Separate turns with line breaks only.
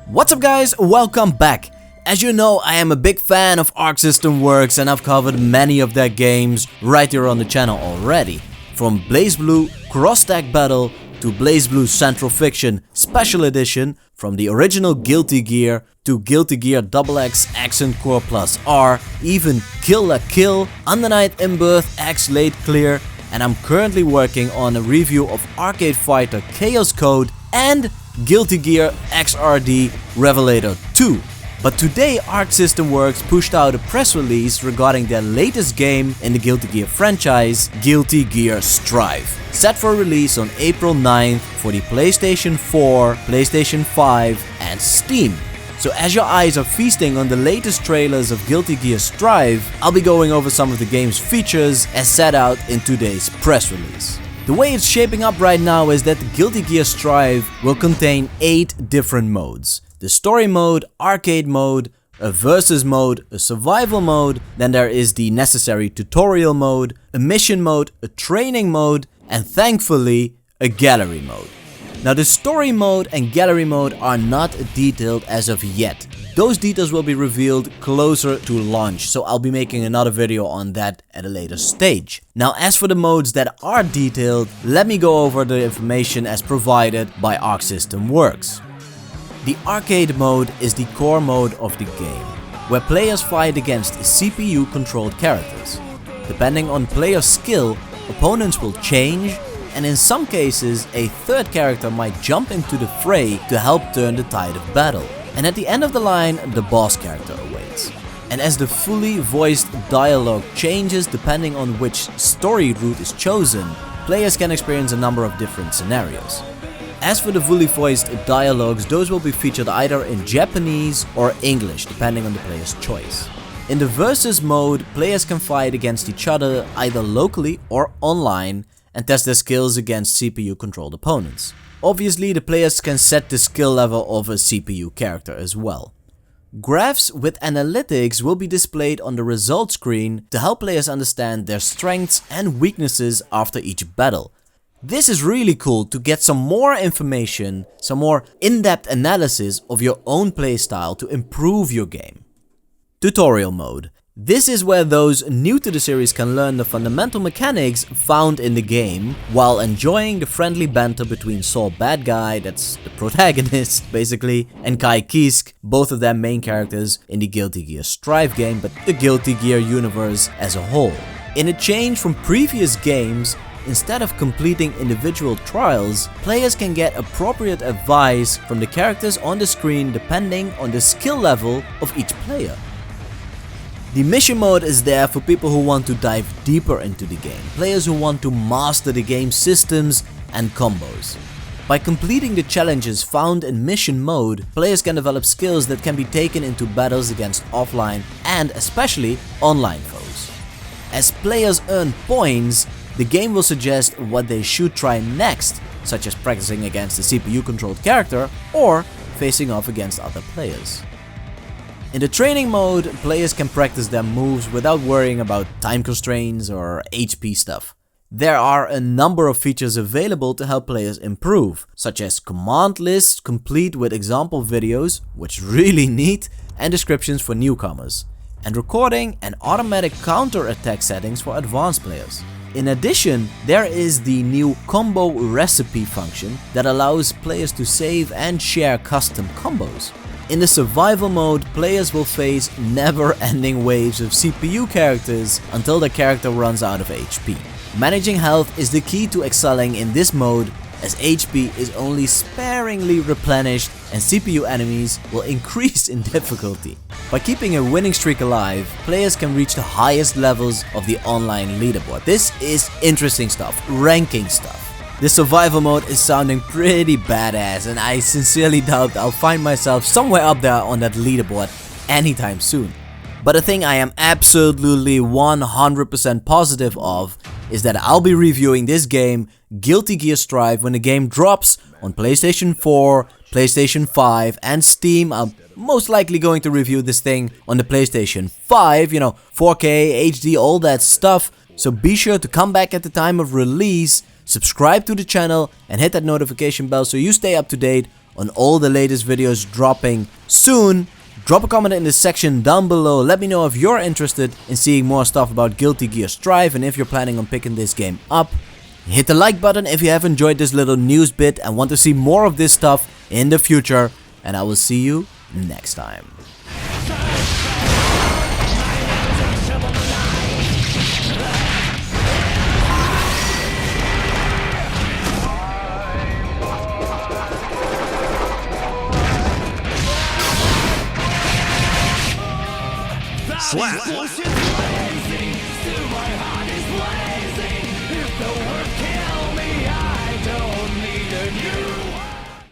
What's up guys, welcome back. As you know, I am a big fan of Arc System Works and I've covered many of their games right here on the channel already. From BlazBlue Cross Stack Battle to BlazBlue Central Fiction Special Edition, from the original Guilty Gear to Guilty Gear XX Accent Core Plus R, even Kill La Kill, Undernight In-Birth X Late Clear, and I'm currently working on a review of Arcade Fighter Chaos Code and Guilty Gear XRD Revelator 2. But today Arc System Works pushed out a press release regarding their latest game in the Guilty Gear franchise, Guilty Gear Strive, set for release on April 9th for the PlayStation 4, PlayStation 5 and Steam. So as your eyes are feasting on the latest trailers of Guilty Gear Strive, I'll be going over some of the game's features as set out in today's press release. The way it's shaping up right now is that the Guilty Gear Strive will contain 8 different modes. The story mode, arcade mode, a versus mode, a survival mode, then there is the necessary tutorial mode, a mission mode, a training mode, and thankfully, a gallery mode. Now the story mode and gallery mode are not detailed as of yet. Those details will be revealed closer to launch, so I'll be making another video on that at a later stage. Now as for the modes that are detailed, let me go over the information as provided by Arc System Works. The arcade mode is the core mode of the game, where players fight against CPU controlled characters. Depending on player skill, opponents will change, and in some cases a third character might jump into the fray to help turn the tide of battle. And at the end of the line, the boss character awaits. And as the fully voiced dialogue changes depending on which story route is chosen, players can experience a number of different scenarios. As for the fully voiced dialogues, those will be featured either in Japanese or English, depending on the player's choice. In the versus mode, players can fight against each other either locally or online and test their skills against CPU-controlled opponents. Obviously, the players can set the skill level of a CPU character as well. Graphs with analytics will be displayed on the result screen to help players understand their strengths and weaknesses after each battle. This is really cool to get some more information, some more in-depth analysis of your own playstyle to improve your game. Tutorial mode. This is where those new to the series can learn the fundamental mechanics found in the game while enjoying the friendly banter between Saul Bad Guy, that's the protagonist basically, and Kai Kisk, both of them main characters in the Guilty Gear Strive game, but the Guilty Gear universe as a whole. In a change from previous games, instead of completing individual trials, players can get appropriate advice from the characters on the screen depending on the skill level of each player. The mission mode is there for people who want to dive deeper into the game, players who want to master the game's systems and combos. By completing the challenges found in mission mode, players can develop skills that can be taken into battles against offline and especially online foes. As players earn points, the game will suggest what they should try next, such as practicing against a CPU-controlled character or facing off against other players. In the training mode, players can practice their moves without worrying about time constraints or HP stuff. There are a number of features available to help players improve, such as command lists complete with example videos, which is really neat, and descriptions for newcomers, and recording and automatic counter-attack settings for advanced players. In addition, there is the new combo recipe function that allows players to save and share custom combos. In the survival mode, players will face never-ending waves of CPU characters until the character runs out of HP. Managing health is the key to excelling in this mode, as HP is only sparingly replenished and CPU enemies will increase in difficulty. By keeping a winning streak alive, players can reach the highest levels of the online leaderboard. This is interesting stuff, ranking stuff. The survival mode is sounding pretty badass and I sincerely doubt I'll find myself somewhere up there on that leaderboard anytime soon. But the thing I am absolutely 100% positive of is that I'll be reviewing this game, Guilty Gear Strive, when the game drops on PlayStation 4, PlayStation 5 and Steam. I'm most likely going to review this thing on the PlayStation 5, 4K, HD, all that stuff. So be sure to come back at the time of release, subscribe to the channel and hit that notification bell so you stay up to date on all the latest videos dropping soon. Drop a comment in the section down below. Let me know if you're interested in seeing more stuff about Guilty Gear Strive and if you're planning on picking this game up. Hit the like button if you have enjoyed this little news bit and want to see more of this stuff in the future. And I will see you next time.
Slap!